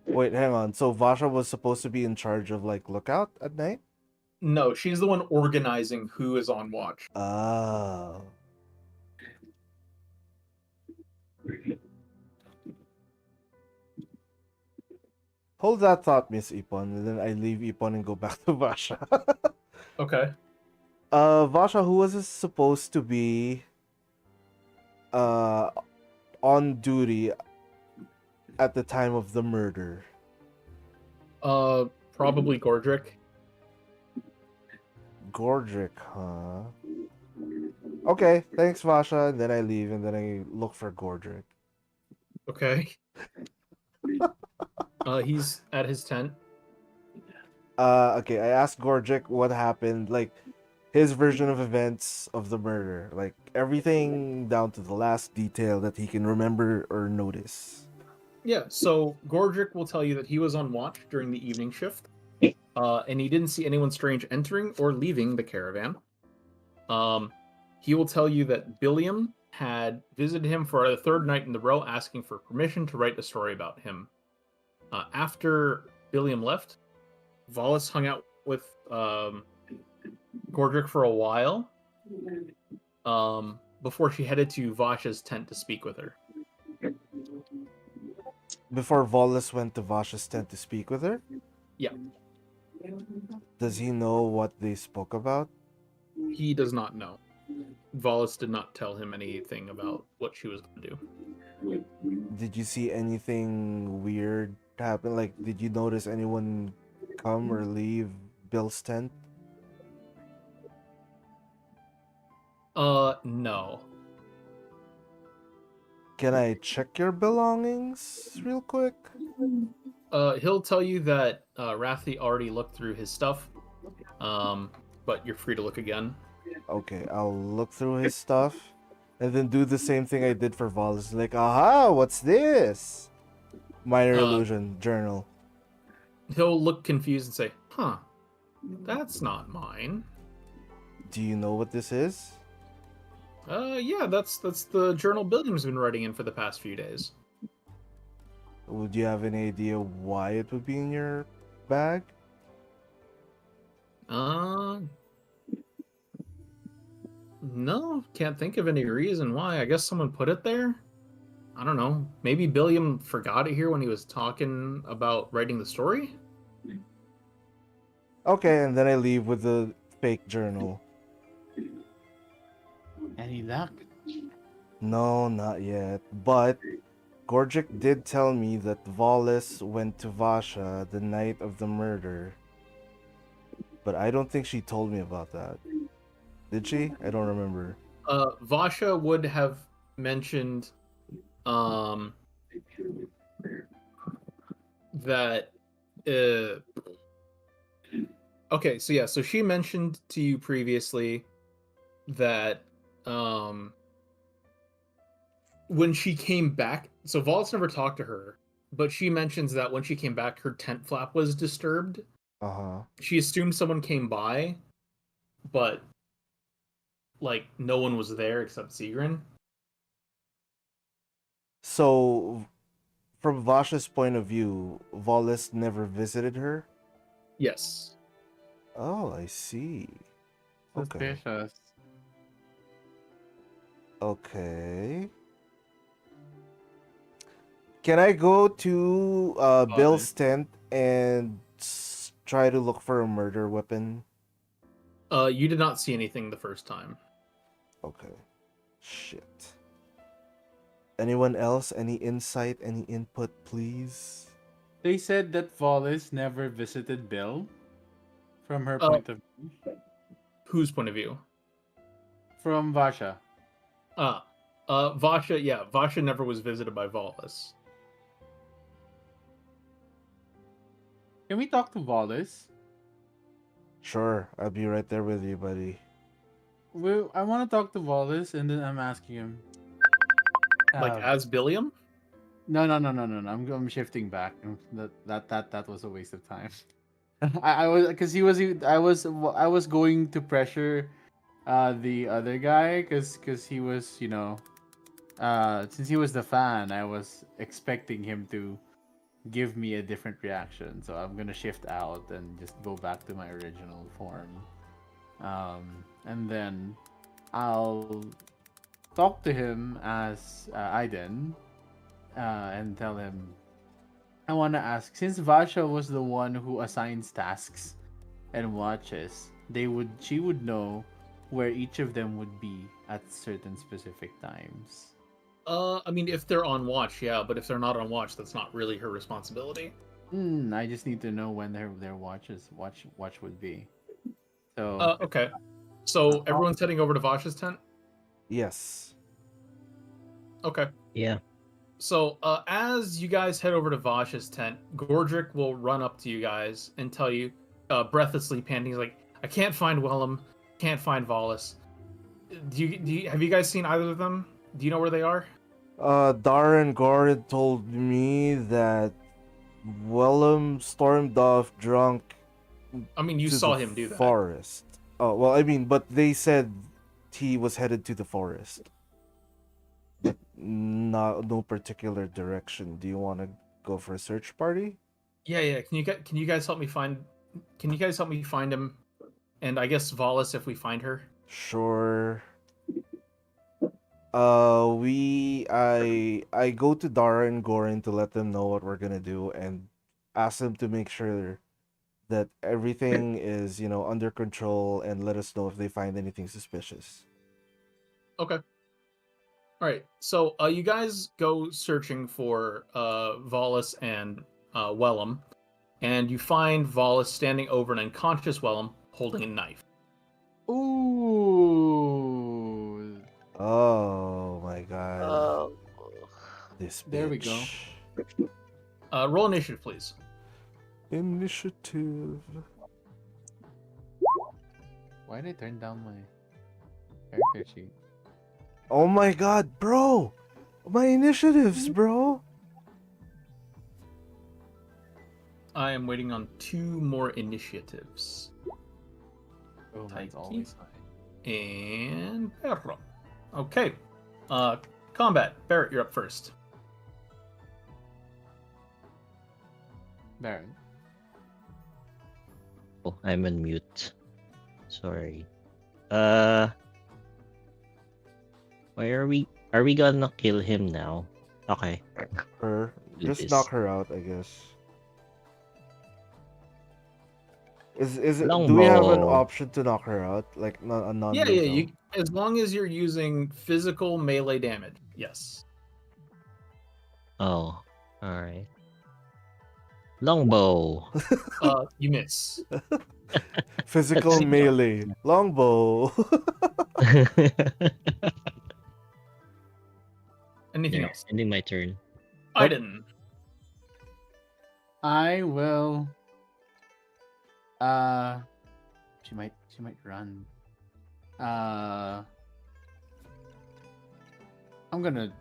Wait, hang on. So Vasha was supposed to be in charge of like lookout at night? No, she's the one organizing who is on watch. Oh. Hold that thought, Miss Ipon, and then I leave Ipon and go back to Vasha. Okay. Vasha, who was this supposed to be on duty at the time of the murder? Probably Gordrick. Gordrick, huh? Okay, thanks, Vasha. And then I leave, and then I look for Gordrick. Okay. He's at his tent. Okay, I asked Gordrick what happened, like his version of events of the murder, like everything down to the last detail that he can remember or notice. Yeah, so Gordrick will tell you that he was on watch during the evening shift, and he didn't see anyone strange entering or leaving the caravan. He will tell you that Billiam had visited him for the third night in a row, asking for permission to write a story about him. After Billiam left, Volis hung out with Gordrick for a while, before she headed to Vasha's tent to speak with her. Before Volis went to Vasha's tent to speak with her? Yeah. Does he know what they spoke about? He does not know. Volis did not tell him anything about what she was going to do. Did you see anything weird happen? Like, did you notice anyone come or leave Bill's tent? No. Can I check your belongings real quick? He'll tell you that Rathi already looked through his stuff, but you're free to look again. Okay, I'll look through his stuff and then do the same thing I did for Volis. Like, aha, what's this? Minor illusion journal. He'll look confused and say, huh, that's not mine. Do you know what this is? Yeah, that's the journal Billiam's been writing in for the past few days. Would you have any idea why it would be in your bag? No, can't think of any reason why. I guess someone put it there. I don't know. Maybe Billiam forgot it here when he was talking about writing the story? Okay, and then I leave with the fake journal. Any luck? No, not yet. But Gorgic did tell me that Volis went to Vasha the night of the murder. But I don't think she told me about that. Did she? I don't remember. Vasha would have mentioned that okay, so yeah, so she mentioned to you previously that when she came back, so Vault's never talked to her, but she mentions that when she came back her tent flap was disturbed. Uh-huh. She assumed someone came by, but like no one was there except Sigrin. So, from Vasha's point of view, Volis never visited her? Yes. Oh, I see. Okay. Suspicious. Okay. Can I go to Bill's tent and try to look for a murder weapon? You did not see anything the first time. Okay. Shit. Anyone else? Any insight? Any input, please? They said that Volis never visited Bill from her point of view. Whose point of view? From Vasha. Vasha, yeah, Vasha never was visited by Volis. Can we talk to Volis? Sure, I'll be right there with you, buddy. I want to talk to Volis, and then I'm asking him. Like as Billiam? No. I'm shifting back. That was a waste of time. I was because I was going to pressure the other guy because he was since he was the fan, I was expecting him to give me a different reaction. So I'm gonna shift out and just go back to my original form. And then I'll talk to him as Aiden and tell him I want to ask, since Vasha was the one who assigns tasks and watches, she would know where each of them would be at certain specific times. I mean, if they're on watch, yeah, but if they're not on watch, that's not really her responsibility. I just need to know when their watch would be. So okay. So everyone's heading over to Vasha's tent? Yes. Okay. Yeah. So as you guys head over to Vasha's tent, Gordrick will run up to you guys and tell you, breathlessly panting, he's like, I can't find Wellum, can't find Volis. Have you guys seen either of them? Do you know where they are? Darren Gorin told me that Willem stormed off drunk. I mean, you to saw the him do that. forest. Oh, well, I mean, but they said he was headed to the forest. But no particular direction. Do you want to go for a search party? Yeah. Can you guys help me find? Can you guys help me find him? And I guess Volis if we find her. Sure. I go to Dara and Gorin to let them know what we're gonna do and ask them to make sure that everything is, under control and let us know if they find anything suspicious. Okay. All right. So you guys go searching for Volis and Wellum, and you find Volis standing over an unconscious Wellum holding a knife. Ooh. Oh my god. Oh. This bitch. There we go. Roll initiative, please. Initiative. Why did I turn down my character sheet? Oh my god, bro! My initiatives, bro! I am waiting on 2 more initiatives. Oh, mine's Taiki. always high. And Perro. Okay. Combat. Barrett, you're up first. Baron. Oh, I'm on mute. Sorry. Why are we gonna kill him now? Okay. Her. Do Just this. knock her out, I guess. Is it? Do we have an Longbow. option to knock her out, like a non-lethal? Yeah, you as long as you're using physical melee damage. Yes. Oh, alright. Longbow. You miss. Physical Let's- melee, longbow. Anything There, else? ending my turn. Iden. I will. She might run. I'm gonna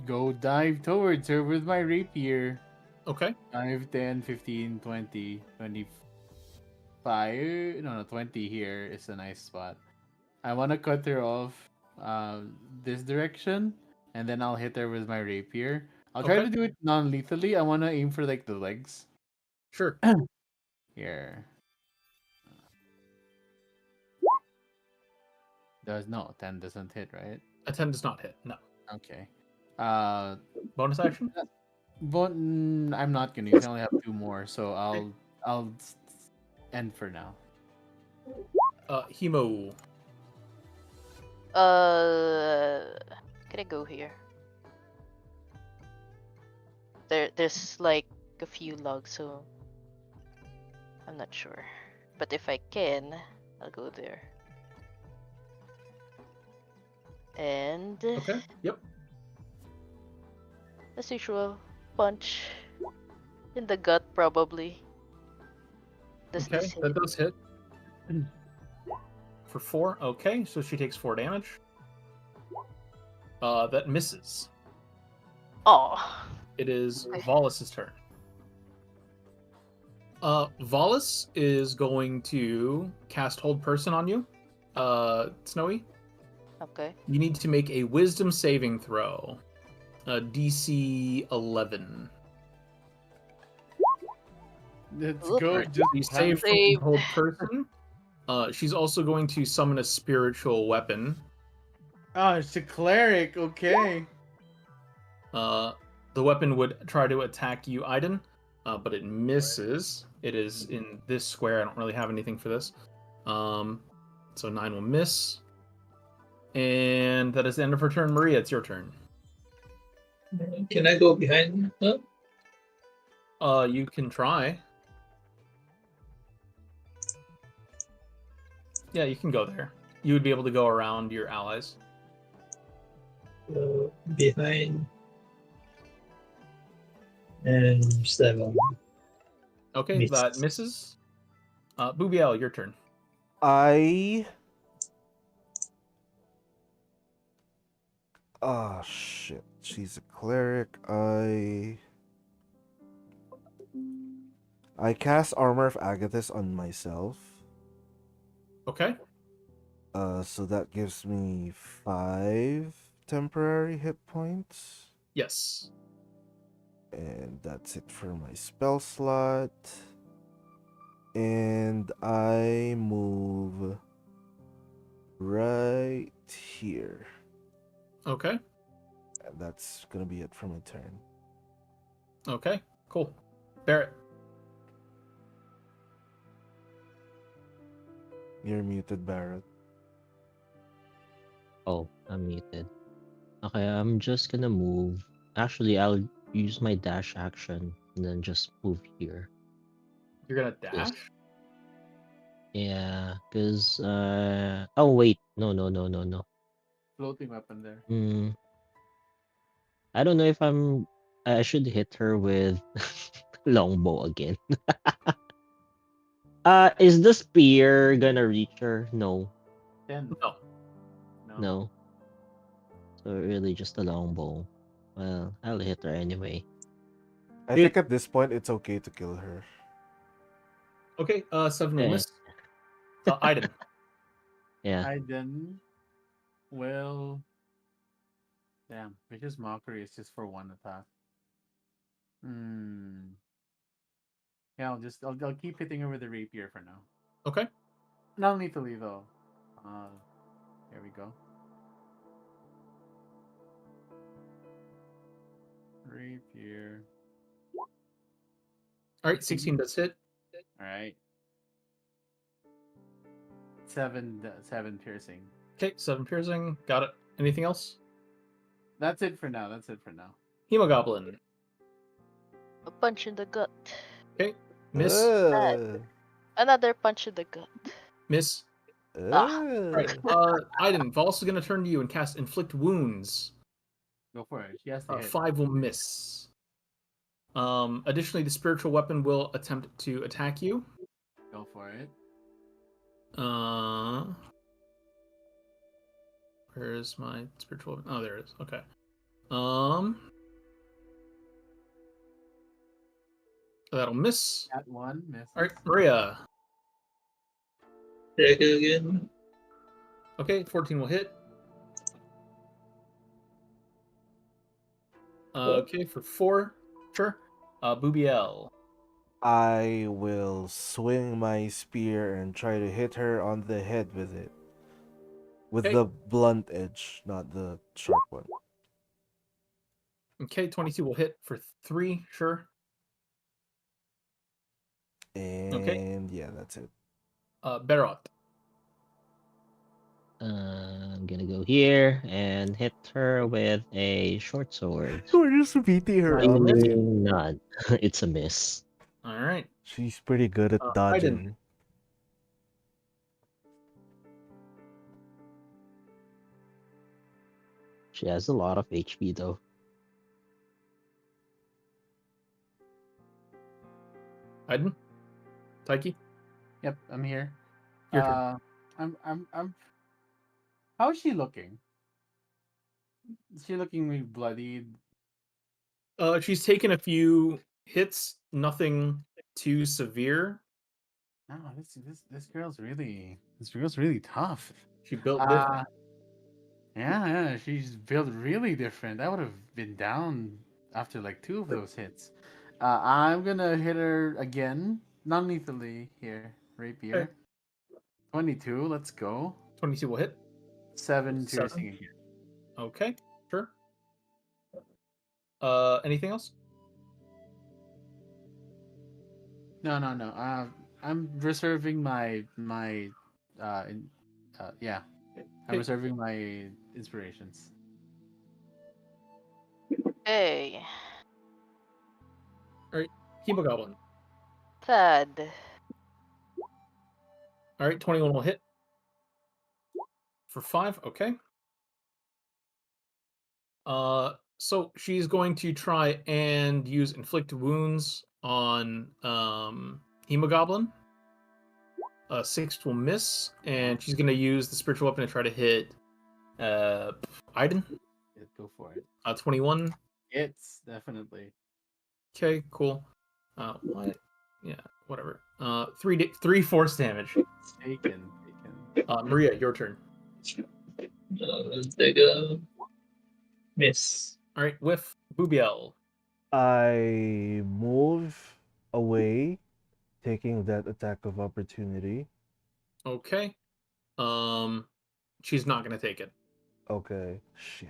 go dive towards her with my rapier. Okay. 5, 10, 15, 20, 25. No, 20 here is a nice spot. I want to cut her off this direction, and then I'll hit her with my rapier. I'll try Okay. to do it non-lethally. I want to aim for like the legs. Sure. Here. Does no 10 doesn't hit, right? A 10 does not hit. No. Okay. Bonus action? But I'm not gonna use. I only have 2 more, so I'll end for now. Hemo. Can I go here? There's like a few logs, so I'm not sure. But if I can, I'll go there. And Okay. Yep. as usual, punch in the gut probably. Does Okay. this hit? That does hit. For 4. Okay. So she takes 4 damage. That misses. Oh, It is Okay. Volus's turn. Volus is going to cast Hold Person on you. Snowy. okay. You need to make a Wisdom saving throw. DC 11. Let's Oop. go. Alright, Just you save from Save. Hold Person. She's also going to summon a spiritual weapon. Oh, it's a cleric. Okay. The weapon would try to attack you, Iden, but it misses. It is in this square. I don't really have anything for this. So 9 will miss. And that is the end of her turn. Maria, it's your turn. Can I go behind her? You can try. Yeah, you can go there. You would be able to go around your allies. Behind. And 7. Okay, Miss. that misses. Boobiel, your turn. I. Ah, shit. She's a cleric. I cast Armor of Agathis on myself. Okay. So that gives me 5 temporary hit points. Yes. And that's it for my spell slot. And I move right here. Okay. And that's gonna be it for my turn. Okay. Cool. Barrett. You're muted, Barrett. Oh, I'm muted. Okay, I'm just gonna move. Actually, I'll use my dash action and then just move here. You're gonna dash? Yes. Yeah, cause oh wait, no. Floating weapon there. I don't know if I should hit her with longbow again. Is the spear gonna reach her? No, 10. No. no. So really just a longbow. Well, I'll hit her anyway. I Dude. think at this point it's okay to kill her. Okay, 7 will Yeah. miss. Iden. Yeah. I then will. Damn, Vicious Mockery is just for 1 attack. Yeah, I'll keep hitting her with the rapier for now. Okay. Not lethally though. Here we go. Rapier. All right, 16 does hit. All right. seven piercing. Okay, 7 piercing. Got it. Anything else? That's it for now. That's it for now. Hemogoblin. A punch in the gut. Okay. Miss. Uh, Another punch in the gut. Miss. Ah. Alright. Aiden, Voss is going to turn to you and cast Inflict Wounds. Go for it. She has to hit. 5 will miss. Additionally, the spiritual weapon will attempt to attack you. Go for it. Where's my spiritual weapon? Oh, there it is. Okay. That'll miss. That one misses. All right, Maria. Check it again. Okay, 14 will hit. Okay, for 4. Sure. Boobiel. I will swing my spear and try to hit her on the head with it. With Okay. the blunt edge, not the sharp one. Okay, 22 will hit for 3. Sure. And yeah, that's it. Barot. I'm gonna go here and hit her with a short sword. We're just beating her Nice. up. Miss. None. It's a miss. All right. She's pretty good at Aiden. dodging. She has a lot of HP though. Aiden. Taiki. Yep, I'm here. Your turn. I'm. How is she looking? Is she looking really bloodied? She's taken a few hits. Nothing too severe. No, this girl's really tough. She built different. Yeah, she's built really different. I would have been down after like 2 of those hits. I'm gonna hit her again, non-lethally here, rapier. Okay. 22. Let's go. 22 will hit. 7 Seven. piercing again. Okay, sure. Anything else? No. I'm reserving my yeah. I'm Okay. reserving my inspirations. Hey, Hemogoblin. Thad. All right, 21 will hit. For 5, okay. So she's going to try and use Inflict Wounds on Hemogoblin. 6 will miss, and she's going to use the spiritual weapon to try to hit Aiden. Yeah, go for it. 21. It's definitely. Okay, cool. What? Yeah, whatever. 3 force damage. Taken. Maria, your turn. Take a miss. All right, with Boobiel. I move away, taking that attack of opportunity. Okay. She's not gonna take it. Okay, shit.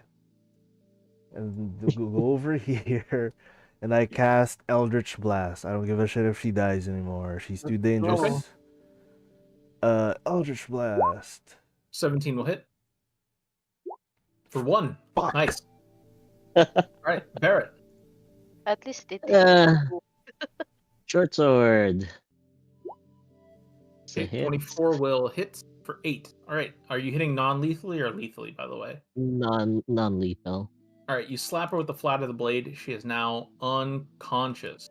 And go over here, and I cast Eldritch Blast. I don't give a shit if she dies anymore. She's too dangerous. Eldritch Blast. 17 will hit. For 1. Fuck. Nice. All right, Barrett. At least it. Short sword. It's a Okay, hit. 24 will hit for 8. All right, are you hitting non-lethally or lethally, by the way? Non-lethal. All right, you slap her with the flat of the blade. She is now unconscious.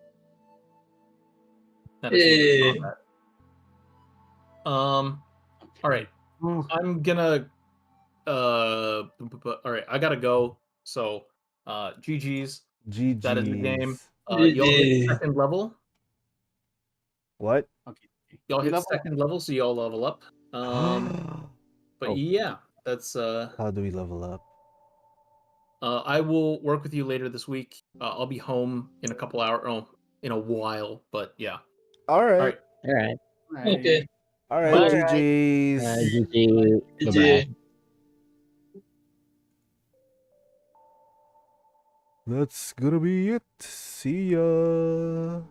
That is Hey. combat. All right. I'm gonna all right, I gotta go. So GG's. GG's. That is the game. Y'all hit GG. 2nd level. What? Okay. Y'all You hit level- 2nd level, so y'all level up. But Oh. yeah, that's How do we level up? I will work with you later this week. I'll be home in a couple hours. Oh, in a while, but yeah. All right. right. All right. Okay. All right. Bye. GG's. GG. GG. Bye-bye. That's gonna be it. See ya.